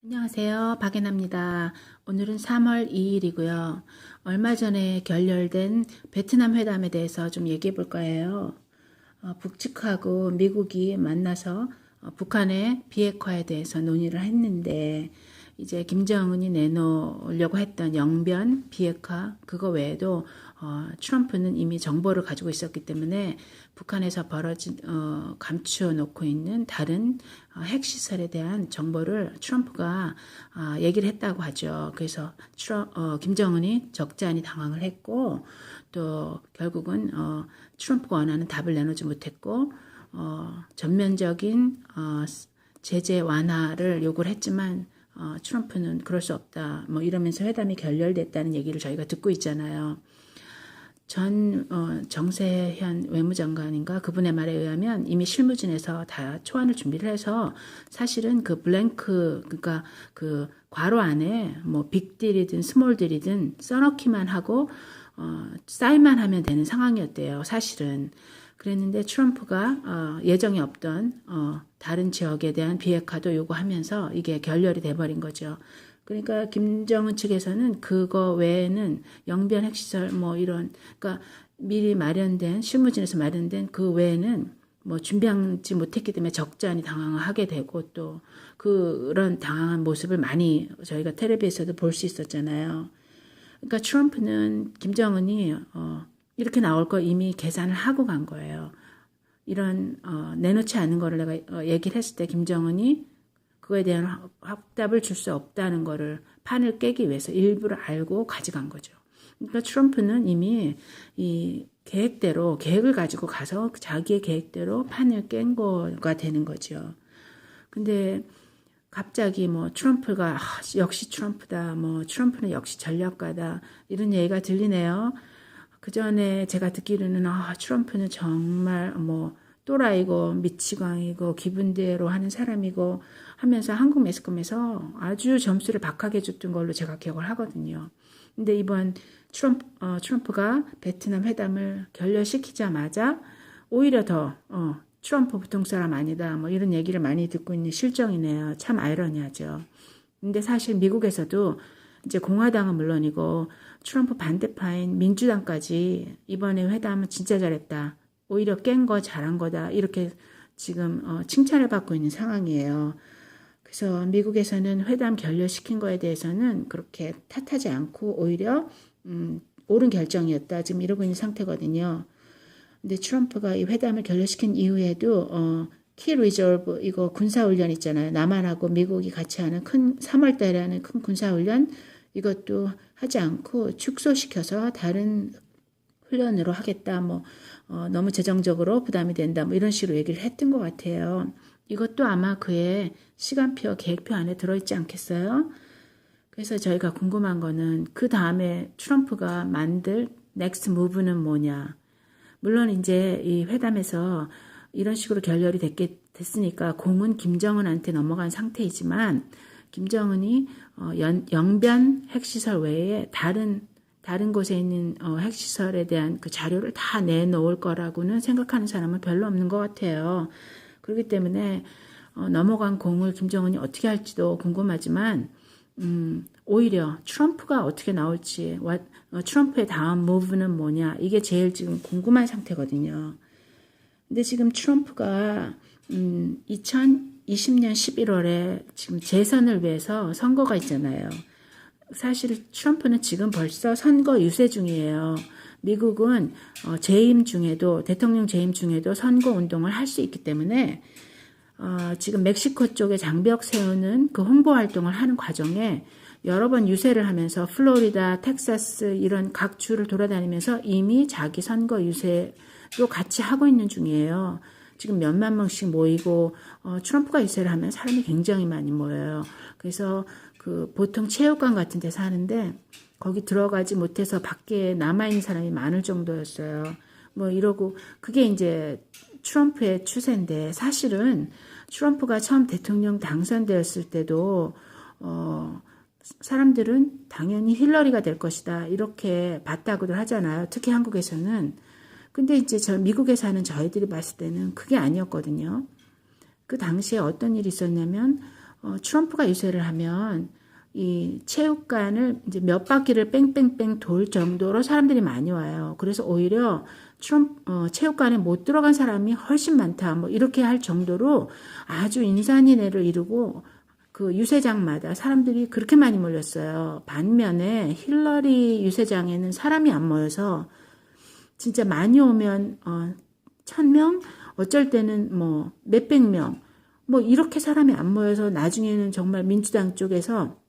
안녕하세요. 박예나입니다. 오늘은 3월 2일이고요. 얼마 전에 결렬된 베트남 회담에 대해서 좀 얘기해 볼 거예요. 북측하고 미국이 만나서 북한의 비핵화에 대해서 논의를 했는데 이제 김정은이 내놓으려고 했던 영변 비핵화 그거 외에도 트럼프는 이미 정보를 가지고 있었기 때문에 북한에서 벌어진 감추어 놓고 있는 다른 핵시설에 대한 정보를 트럼프가 얘기를 했다고 하죠. 그래서 김정은이 적잖이 당황을 했고 또 결국은 트럼프가 원하는 답을 내놓지 못했고 전면적인 제재 완화를 요구를 했지만 트럼프는 그럴 수 없다. 뭐 이러면서 회담이 결렬됐다는 얘기를 저희가 듣고 있잖아요. 정세현 외무장관인가 그분의 말에 의하면 이미 실무진에서 다 초안을 준비를 해서 사실은 그 블랭크 그러니까 그 괄호 안에 뭐 빅딜이든 스몰딜이든 써넣기만 하고 사인만 하면 되는 상황이었대요. 사실은. 그랬는데 트럼프가 예정에 없던 다른 지역에 대한 비핵화도 요구하면서 이게 결렬이 돼버린 거죠. 그러니까 김정은 측에서는 그거 외에는 영변 핵시설 뭐 이런 그러니까 미리 마련된 실무진에서 마련된 그 외에는 뭐 준비하지 못했기 때문에 적잖이 당황하게 되고 또 그런 당황한 모습을 많이 저희가 텔레비에서도 볼 수 있었잖아요. 그러니까 트럼프는 김정은이 이렇게 나올 거 이미 계산을 하고 간 거예요. 이런 내놓지 않은 거를 내가 얘기를 했을 때 김정은이 그거에 대한 확답을 줄 수 없다는 거를 판을 깨기 위해서 일부러 알고 가져간 거죠. 그러니까 트럼프는 이미 이 계획대로 계획을 가지고 가서 자기의 계획대로 판을 깬 거가 되는 거죠. 근데 갑자기 뭐 트럼프가 역시 트럼프다, 뭐 트럼프는 역시 전략가다 이런 얘기가 들리네요. 그 전에 제가 듣기로는 트럼프는 정말 뭐 또라이고 미치광이고 기분대로 하는 사람이고 하면서 한국 매스컴에서 아주 점수를 박하게 줬던 걸로 제가 기억을 하거든요. 근데 이번 트럼프가 베트남 회담을 결렬시키자마자 오히려 더 트럼프 보통 사람 아니다 뭐 이런 얘기를 많이 듣고 있는 실정이네요. 참 아이러니하죠. 근데 사실 미국에서도 이제 공화당은 물론이고 트럼프 반대파인 민주당까지 이번에 회담은 진짜 잘했다. 오히려 깬 거 잘한 거다. 이렇게 지금 칭찬을 받고 있는 상황이에요. 그래서 미국에서는 회담 결렬시킨 거에 대해서는 그렇게 탓하지 않고 오히려 옳은 결정이었다. 지금 이러고 있는 상태거든요. 근데 트럼프가 이 회담을 결렬시킨 이후에도 키 리저브 이거 군사훈련 있잖아요. 남한하고 미국이 같이 하는 큰 3월 달에 하는 큰 군사훈련 이것도 하지 않고 축소시켜서 다른 훈련으로 하겠다. 뭐 너무 재정적으로 부담이 된다. 뭐 이런 식으로 얘기를 했던 것 같아요. 이것도 아마 그의 시간표, 계획표 안에 들어있지 않겠어요? 그래서 저희가 궁금한 거는 그 다음에 트럼프가 만들 넥스트 무브는 뭐냐. 물론 이제 이 회담에서 이런 식으로 결렬이 됐으니까 공은 김정은한테 넘어간 상태이지만 김정은이 영변 핵시설 외에 다른 곳에 있는 핵시설에 대한 그 자료를 다 내놓을 거라고는 생각하는 사람은 별로 없는 것 같아요. 그렇기 때문에 넘어간 공을 김정은이 어떻게 할지도 궁금하지만 오히려 트럼프가 어떻게 나올지 트럼프의 다음 무브는 뭐냐 이게 제일 지금 궁금한 상태거든요. 근데 지금 트럼프가 2020년 11월에 지금 재선을 위해서 선거가 있잖아요. 사실 트럼프는 지금 벌써 선거 유세 중이에요. 미국은 재임 중에도 대통령 재임 중에도 선거 운동을 할 수 있기 때문에 지금 멕시코 쪽에 장벽 세우는 그 홍보 활동을 하는 과정에 여러 번 유세를 하면서 플로리다, 텍사스 이런 각 주를 돌아다니면서 이미 자기 선거 유세도 같이 하고 있는 중이에요. 지금 몇만 명씩 모이고 트럼프가 유세를 하면 사람이 굉장히 많이 모여요. 그래서 그 보통 체육관 같은 데서 하는데 거기 들어가지 못해서 밖에 남아있는 사람이 많을 정도였어요. 뭐 이러고 그게 이제 트럼프의 추세인데 사실은 트럼프가 처음 대통령 당선되었을 때도 사람들은 당연히 힐러리가 될 것이다 이렇게 봤다고들 하잖아요. 특히 한국에서는. 근데 이제 미국에 사는 저희들이 봤을 때는 그게 아니었거든요. 그 당시에 어떤 일이 있었냐면 트럼프가 유세를 하면 이 체육관을 이제 몇 바퀴를 뺑뺑뺑 돌 정도로 사람들이 많이 와요. 그래서 오히려 체육관에 못 들어간 사람이 훨씬 많다. 뭐 이렇게 할 정도로 아주 인산인해를 이루고 그 유세장마다 사람들이 그렇게 많이 몰렸어요. 반면에 힐러리 유세장에는 사람이 안 모여서 진짜 많이 오면 1,000명, 어쩔 때는 뭐 몇백 명, 뭐 이렇게 사람이 안 모여서 나중에는 정말 민주당 쪽에서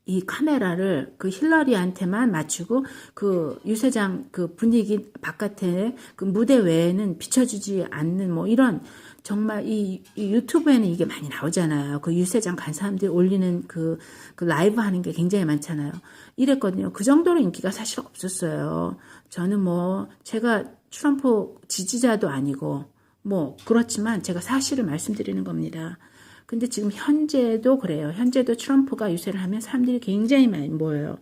이 카메라를 그 힐러리한테만 맞추고 그 유세장 그 분위기 바깥에 그 무대 외에는 비춰주지 않는 뭐 이런 정말 이 유튜브에는 이게 많이 나오잖아요. 그 유세장 간 사람들이 올리는 그 라이브 하는 게 굉장히 많잖아요. 이랬거든요. 그 정도로 인기가 사실 없었어요. 저는 뭐 제가 트럼프 지지자도 아니고 뭐 그렇지만 제가 사실을 말씀드리는 겁니다. 근데 지금 현재도 그래요. 현재도 트럼프가 유세를 하면 사람들이 굉장히 많이 모여요.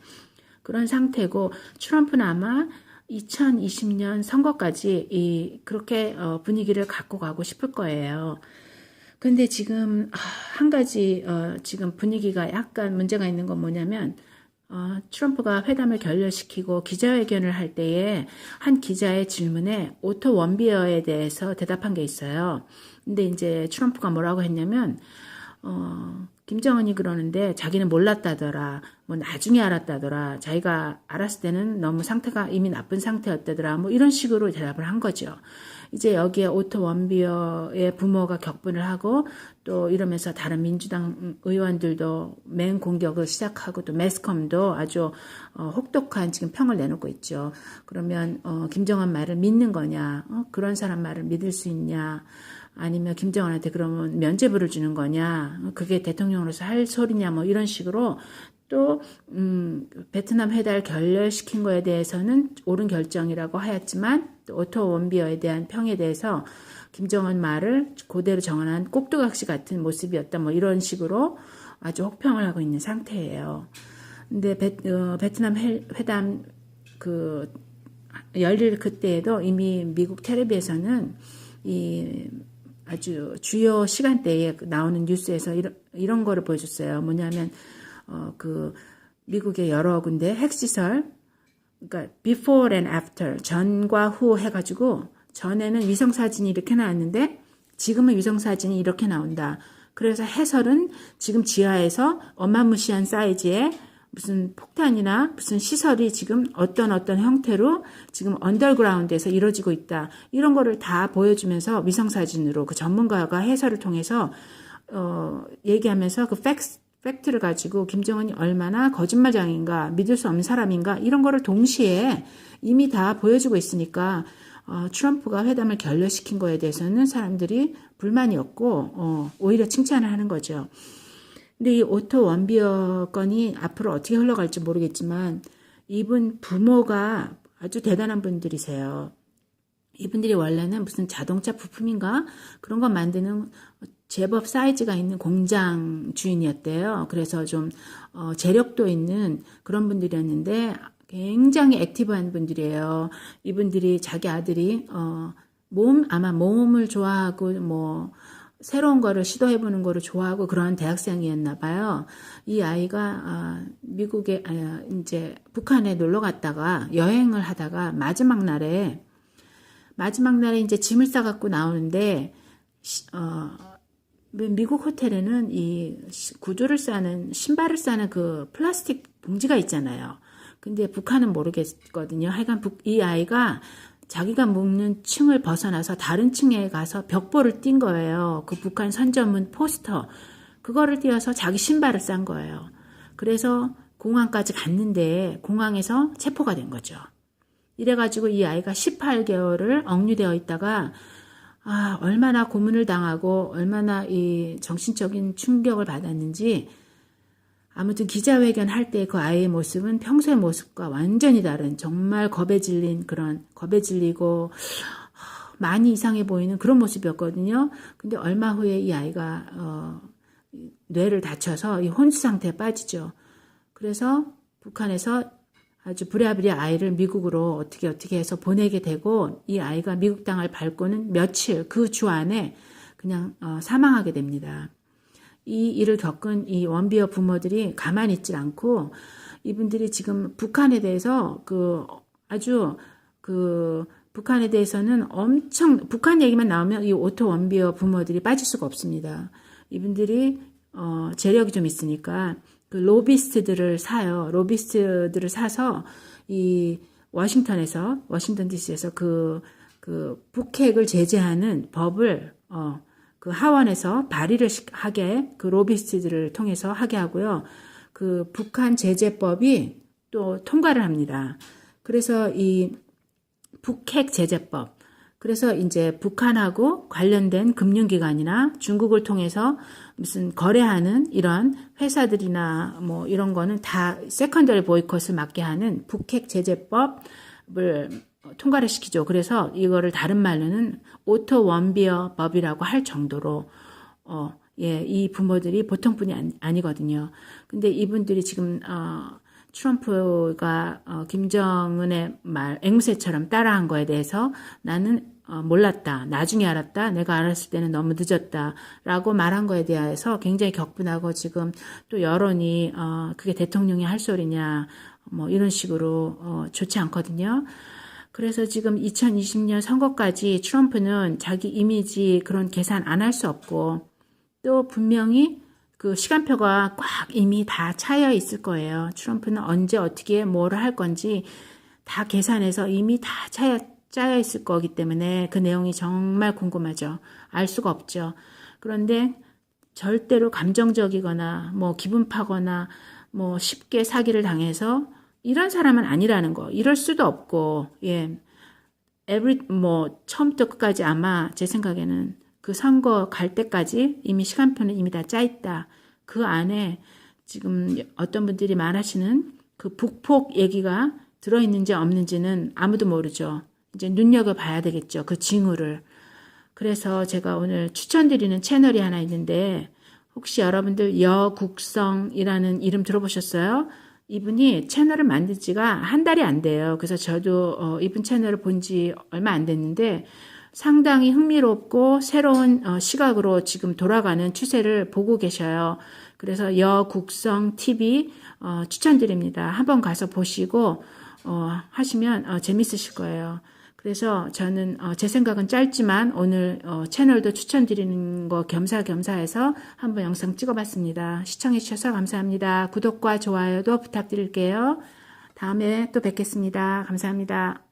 그런 상태고 트럼프는 아마 2020년 선거까지 그렇게 분위기를 갖고 가고 싶을 거예요. 근데 지금 한 가지 지금 분위기가 약간 문제가 있는 건 뭐냐면 트럼프가 회담을 결렬시키고 기자회견을 할 때에 한 기자의 질문에 오토 원비어에 대해서 대답한 게 있어요. 근데 이제 트럼프가 뭐라고 했냐면 김정은이 그러는데 자기는 몰랐다더라. 뭐 나중에 알았다더라. 자기가 알았을 때는 너무 상태가 이미 나쁜 상태였다더라. 뭐 이런 식으로 대답을 한 거죠. 이제 여기에 오토 원비어의 부모가 격분을 하고 또 이러면서 다른 민주당 의원들도 맹 공격을 시작하고 또 매스컴도 아주 혹독한 지금 평을 내놓고 있죠. 그러면 김정은 말을 믿는 거냐? 그런 사람 말을 믿을 수 있냐? 아니면 김정은한테 그러면 면죄부를 주는 거냐? 그게 대통령으로서 할 소리냐? 뭐 이런 식으로 또 베트남 회담을 결렬시킨 거에 대해서는 옳은 결정이라고 하였지만 또 오토 원비어에 대한 평에 대해서 김정은 말을 그대로 정언한 꼭두각시 같은 모습이었다. 뭐 이런 식으로 아주 혹평을 하고 있는 상태예요. 근데 베트남 회담 열릴 그때에도 이미 미국 텔레비에서는 이 아주 주요 시간대에 나오는 뉴스에서 이런 거를 보여줬어요. 뭐냐면 미국의 여러 군데 핵시설, 그러니까 before and after, 전과 후 해가지고 전에는 위성사진이 이렇게 나왔는데 지금은 위성사진이 이렇게 나온다. 그래서 해설은 지금 지하에서 어마무시한 사이즈의 무슨 폭탄이나 무슨 시설이 지금 어떤 형태로 지금 언더그라운드에서 이루어지고 있다. 이런 거를 다 보여주면서 위성사진으로 그 전문가가 해설을 통해서 얘기하면서 그 팩트를 가지고 김정은이 얼마나 거짓말장인가 믿을 수 없는 사람인가 이런 거를 동시에 이미 다 보여주고 있으니까 트럼프가 회담을 결렬시킨 거에 대해서는 사람들이 불만이 없고 오히려 칭찬을 하는 거죠. 근데 이 오토 원비어 건이 앞으로 어떻게 흘러갈지 모르겠지만 이분 부모가 아주 대단한 분들이세요. 이분들이 원래는 무슨 자동차 부품인가 그런 거 만드는 제법 사이즈가 있는 공장 주인이었대요. 그래서 좀 재력도 있는 그런 분들이었는데 굉장히 액티브한 분들이에요. 이분들이 자기 아들이 아마 몸을 좋아하고 뭐 새로운 거를 시도해보는 거를 좋아하고 그런 대학생이었나 봐요. 이 아이가 미국에 이제 북한에 놀러 갔다가 여행을 하다가 마지막 날에 이제 짐을 싸갖고 나오는데 미국 호텔에는 이 구두를 싸는 신발을 싸는 그 플라스틱 봉지가 있잖아요. 근데 북한은 모르겠거든요. 하여간 이 아이가 자기가 묵는 층을 벗어나서 다른 층에 가서 벽보를 띈 거예요. 그 북한 선전문 포스터. 그거를 띄워서 자기 신발을 싼 거예요. 그래서 공항까지 갔는데 공항에서 체포가 된 거죠. 이래가지고 이 아이가 18개월을 억류되어 있다가 얼마나 고문을 당하고 얼마나 이 정신적인 충격을 받았는지 아무튼 기자회견 할 때 그 아이의 모습은 평소의 모습과 완전히 다른 정말 겁에 질리고 많이 이상해 보이는 그런 모습이었거든요. 근데 얼마 후에 이 아이가 뇌를 다쳐서 이 혼수 상태에 빠지죠. 그래서 북한에서 아주 부랴부랴 아이를 미국으로 어떻게 해서 보내게 되고 이 아이가 미국 땅을 밟고는 며칠 그 주 안에 그냥 사망하게 됩니다. 이 일을 겪은 이 원비어 부모들이 가만히 있질 않고 이분들이 지금 북한에 대해서 아주 북한에 대해서는 엄청 북한 얘기만 나오면 이 오토 원비어 부모들이 빠질 수가 없습니다. 이분들이 재력이 좀 있으니까 로비스트들을 사요. 로비스트들을 사서 이 워싱턴 DC에서 북핵을 제재하는 법을 하원에서 발의를 하게 로비스트들을 통해서 하게 하고요. 북한 제재법이 또 통과를 합니다. 그래서 이 북핵 제재법. 그래서 이제 북한하고 관련된 금융기관이나 중국을 통해서 무슨 거래하는 이런 회사들이나 뭐 이런 거는 다 세컨더리 보이콧을 막게 하는 북핵 제재법을 통과를 시키죠. 그래서 이거를 다른 말로는 오토 원비어 법이라고 할 정도로 이 부모들이 보통 분이 아니거든요. 근데 이분들이 지금 트럼프가 김정은의 말 앵무새처럼 따라한 거에 대해서 나는 몰랐다. 나중에 알았다. 내가 알았을 때는 너무 늦었다. 라고 말한 거에 대해서 굉장히 격분하고 지금 또 여론이 그게 대통령이 할 소리냐 뭐 이런 식으로 좋지 않거든요. 그래서 지금 2020년 선거까지 트럼프는 자기 이미지 그런 계산 안 할 수 없고 또 분명히 시간표가 꽉 이미 다 차여 있을 거예요. 트럼프는 언제 어떻게 뭐를 할 건지 다 계산해서 이미 다 짜여 있을 거기 때문에 그 내용이 정말 궁금하죠. 알 수가 없죠. 그런데 절대로 감정적이거나 뭐 기분 파거나 뭐 쉽게 사기를 당해서 이런 사람은 아니라는 거. 이럴 수도 없고, 처음부터 끝까지 아마 제 생각에는 그 선거 갈 때까지 이미 시간표는 이미 다 짜 있다. 그 안에 지금 어떤 분들이 말하시는 북폭 얘기가 들어있는지 없는지는 아무도 모르죠. 이제 눈여겨봐야 되겠죠. 그 징후를. 그래서 제가 오늘 추천드리는 채널이 하나 있는데 혹시 여러분들 여국성이라는 이름 들어보셨어요? 이분이 채널을 만든 지가 한 달이 안 돼요. 그래서 저도 이분 채널을 본 지 얼마 안 됐는데 상당히 흥미롭고 새로운 시각으로 지금 돌아가는 추세를 보고 계셔요. 그래서 여국성 TV 추천드립니다. 한번 가서 보시고 하시면 재밌으실 거예요. 그래서 저는 제 생각은 짧지만 오늘 채널도 추천드리는 거 겸사겸사해서 한번 영상 찍어봤습니다. 시청해주셔서 감사합니다. 구독과 좋아요도 부탁드릴게요. 다음에 또 뵙겠습니다. 감사합니다.